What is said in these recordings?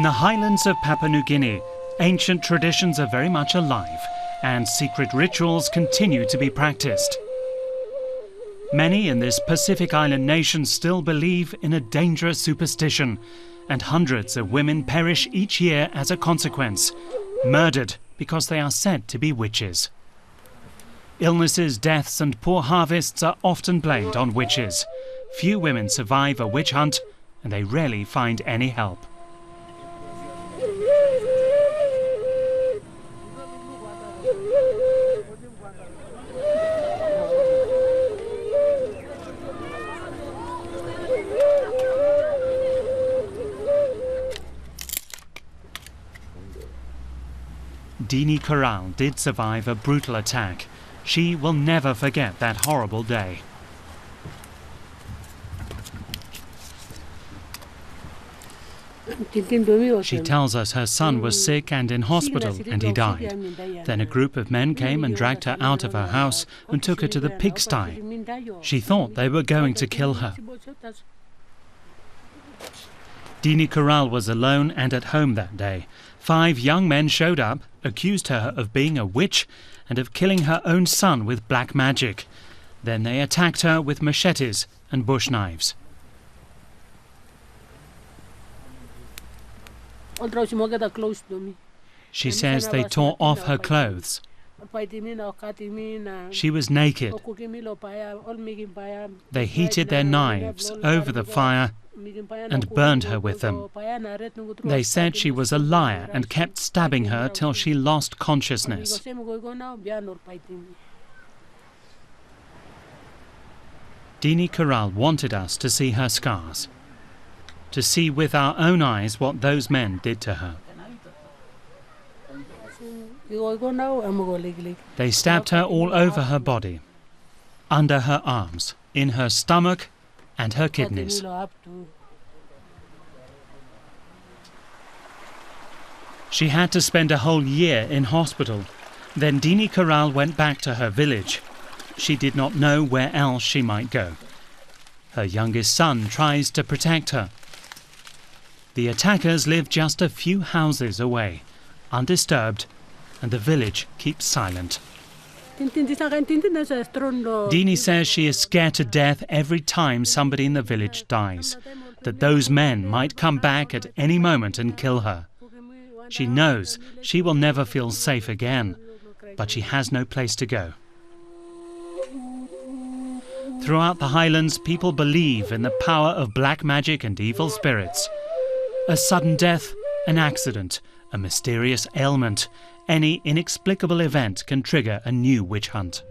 the highlands of Papua New Guinea, ancient traditions are very much alive and secret rituals continue to be practiced. Many in this Pacific island nation still believe in a dangerous superstition, and hundreds of women perish each year as a consequence, murdered because they are said to be witches. Illnesses, deaths and poor harvests are often blamed on witches. Few women survive a witch hunt and they rarely find any help. Dini Corral did survive a brutal attack. She will never forget that horrible day. She tells us her son was sick and in hospital and he died. Then a group of men came and dragged her out of her house and took her to the pigsty. She thought they were going to kill her. Dini Corral was alone and at home that day. 5 young men showed up, accused her of being a witch and of killing her own son with black magic. Then they attacked her with machetes and bush knives. She says they tore off her clothes. She was naked. They heated their knives over the fire and burned her with them. They said she was a liar and kept stabbing her till she lost consciousness. Dini Corral wanted us to see her scars, to see with our own eyes what those men did to her. They stabbed her all over her body, under her arms, in her stomach and her kidneys. She had to spend a whole year in hospital. Then Dini Corral went back to her village. She did not know where else she might go. Her youngest son tries to protect her. The attackers live just a few houses away, undisturbed, and the village keeps silent. Dini says she is scared to death every time somebody in the village dies, that those men might come back at any moment and kill her. She knows she will never feel safe again, but she has no place to go. Throughout the highlands, people believe in the power of black magic and evil spirits. A sudden death, an accident, a mysterious ailment, any inexplicable event can trigger a new witch hunt.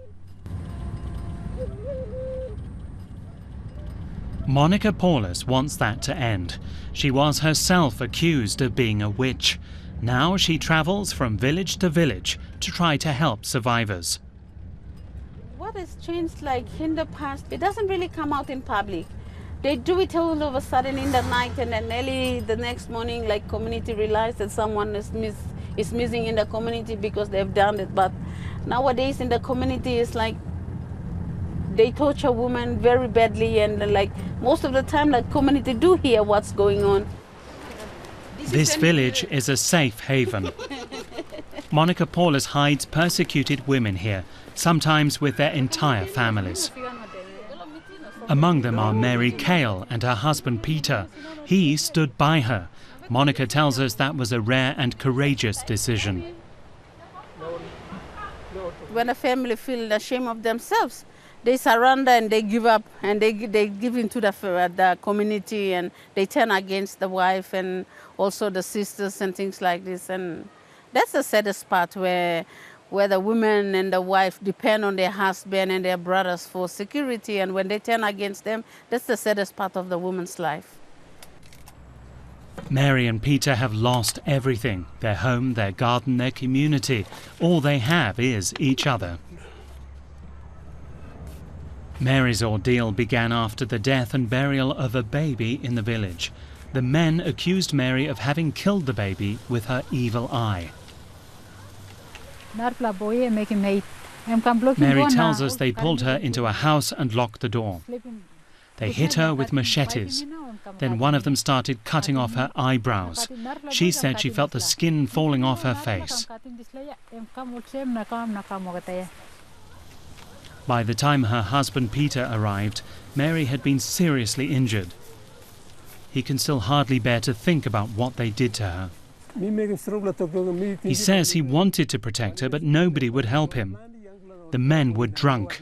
Monica Paulus wants that to end. She was herself accused of being a witch. Now she travels from village to village to try to help survivors. What has changed, like in the past, it doesn't really come out in public. They do it all of a sudden in the night, and then early the next morning, like community realize that someone is missing in the community because they've done it. But nowadays in the community, it's like they torture women very badly, and like most of the time, like community do hear what's going on. This village is a safe haven. Monica Paulus hides persecuted women here, sometimes with their entire families. Among them are Mary Kale and her husband Peter. He stood by her. Monica tells us that was a rare and courageous decision. When a family feels ashamed of themselves, they surrender and they give up, and they give into the community, and they turn against the wife and also the sisters and things like this. And that's the saddest part, where the women and the wife depend on their husband and their brothers for security, and when they turn against them, that's the saddest part of the woman's life. Mary and Peter have lost everything, their home, their garden, their community. All they have is each other. Mary's ordeal began after the death and burial of a baby in the village. The men accused Mary of having killed the baby with her evil eye. Mary tells us they pulled her into a house and locked the door. They hit her with machetes. Then one of them started cutting off her eyebrows. She said she felt the skin falling off her face. By the time her husband Peter arrived, Mary had been seriously injured. He can still hardly bear to think about what they did to her. He says he wanted to protect her, but nobody would help him. The men were drunk.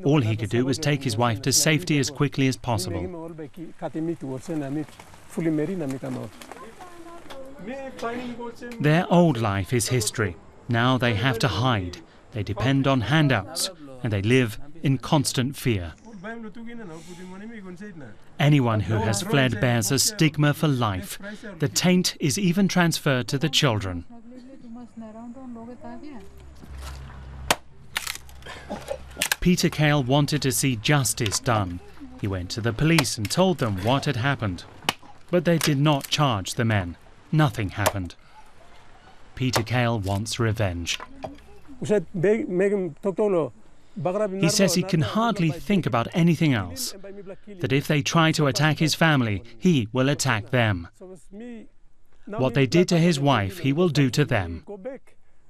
All he could do was take his wife to safety as quickly as possible. Their old life is history. Now they have to hide. They depend on handouts, and they live in constant fear. Anyone who has fled bears a stigma for life. The taint is even transferred to the children. Peter Kale wanted to see justice done. He went to the police and told them what had happened. But they did not charge the men. Nothing happened. Peter Kale wants revenge. He says he can hardly think about anything else. That if they try to attack his family, he will attack them. What they did to his wife, he will do to them.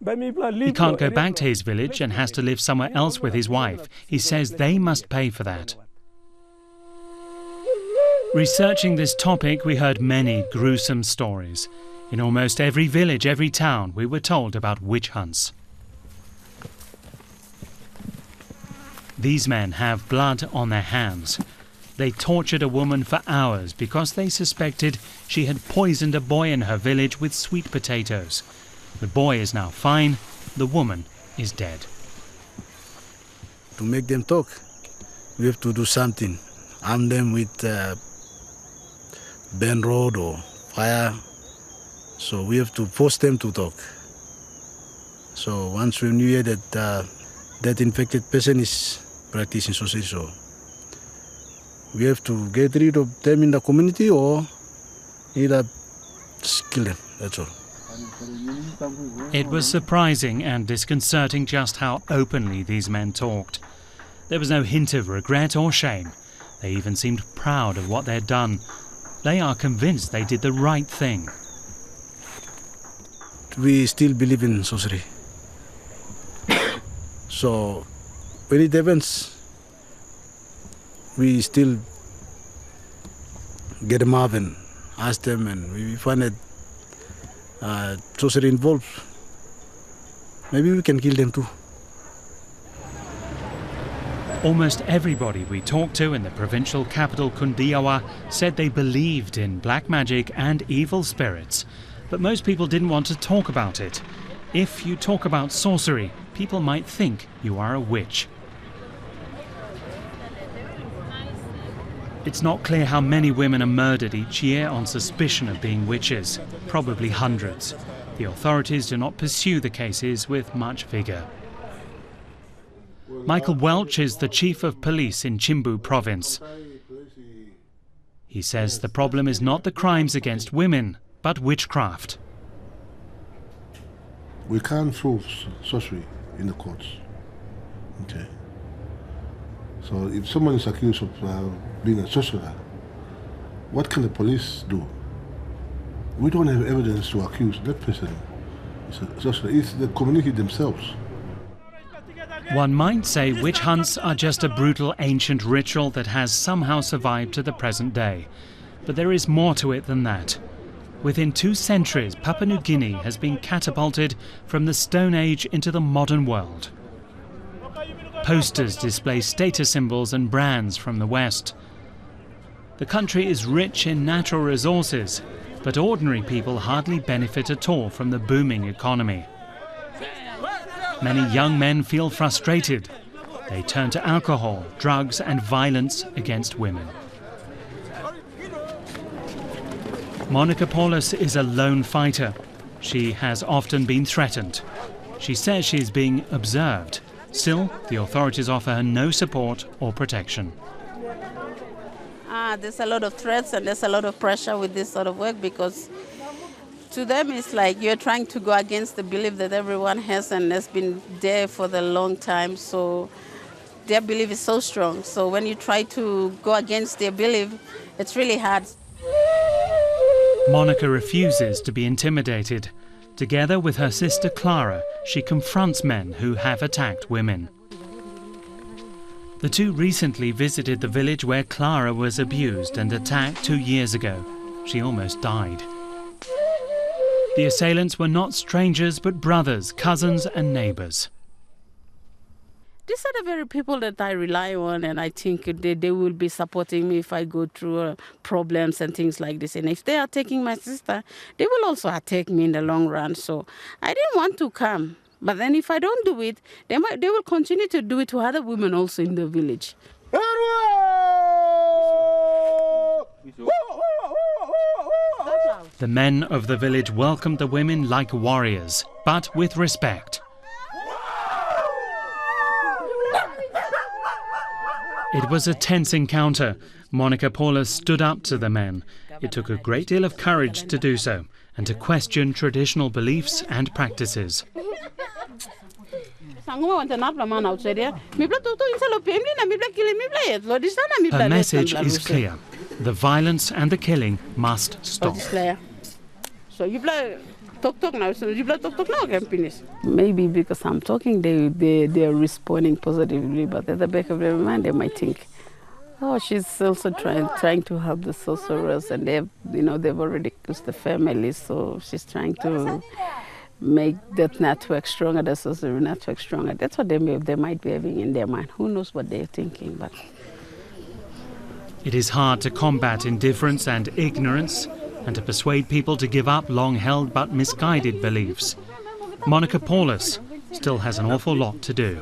He can't go back to his village and has to live somewhere else with his wife. He says they must pay for that. Researching this topic, we heard many gruesome stories. In almost every village, every town, we were told about witch hunts. These men have blood on their hands. They tortured a woman for hours because they suspected she had poisoned a boy in her village with sweet potatoes. The boy is now fine, the woman is dead. To make them talk, we have to do something. Arm them with bend rod or fire. So we have to force them to talk. So once we knew that that infected person is practicing sorcery, so we have to get rid of them in the community or either kill them, that's all. It was surprising and disconcerting just how openly these men talked. There was no hint of regret or shame. They even seemed proud of what they'd done. They are convinced they did the right thing. We still believe in sorcery. So when it happens, we still get them up and ask them, and we find that sorcery involved. Maybe we can kill them too. Almost everybody we talked to in the provincial capital Kundiawa said they believed in black magic and evil spirits, but most people didn't want to talk about it. If you talk about sorcery, people might think you are a witch. It's not clear how many women are murdered each year on suspicion of being witches, probably hundreds. The authorities do not pursue the cases with much vigour. Michael Welch is the chief of police in Chimbu province. He says the problem is not the crimes against women, but witchcraft. We can't prove sorcery in the courts. Okay. So if someone is accused of being a sorcerer, what can the police do? We don't have evidence to accuse that person. It's a sorcerer. It's the community themselves. One might say witch hunts are just a brutal ancient ritual that has somehow survived to the present day. But there is more to it than that. Within 2 centuries, Papua New Guinea has been catapulted from the Stone Age into the modern world. Posters display status symbols and brands from the West. The country is rich in natural resources, but ordinary people hardly benefit at all from the booming economy. Many young men feel frustrated. They turn to alcohol, drugs and violence against women. Monica Paulus is a lone fighter. She has often been threatened. She says she is being observed. Still, the authorities offer her no support or protection. There's a lot of threats and there's a lot of pressure with this sort of work, because to them it's like you're trying to go against the belief that everyone has and has been there for the long time. So their belief is so strong. So when you try to go against their belief, it's really hard. Monica refuses to be intimidated. Together with her sister Clara, she confronts men who have attacked women. The two recently visited the village where Clara was abused and attacked 2 years ago. She almost died. The assailants were not strangers but brothers, cousins and neighbours. These are the very people that I rely on, and I think they will be supporting me if I go through problems and things like this. And if they are taking my sister, they will also attack me in the long run. So I didn't want to come. But then if I don't do it, they will continue to do it to other women also in the village. The men of the village welcomed the women like warriors, but with respect. It was a tense encounter. Monica Paulus stood up to the men. It took a great deal of courage to do so and to question traditional beliefs and practices. Her message is clear. The violence and the killing must stop. Maybe because I'm talking, they're responding positively, but at the back of their mind, they might think, oh, she's also trying to help the sorcerers, and they've already killed the family, so she's trying to make that network stronger, the sorcery network stronger. That's what they might be having in their mind. Who knows what they're thinking, but... It is hard to combat indifference and ignorance, and to persuade people to give up long-held but misguided beliefs. Monica Paulus still has an awful lot to do.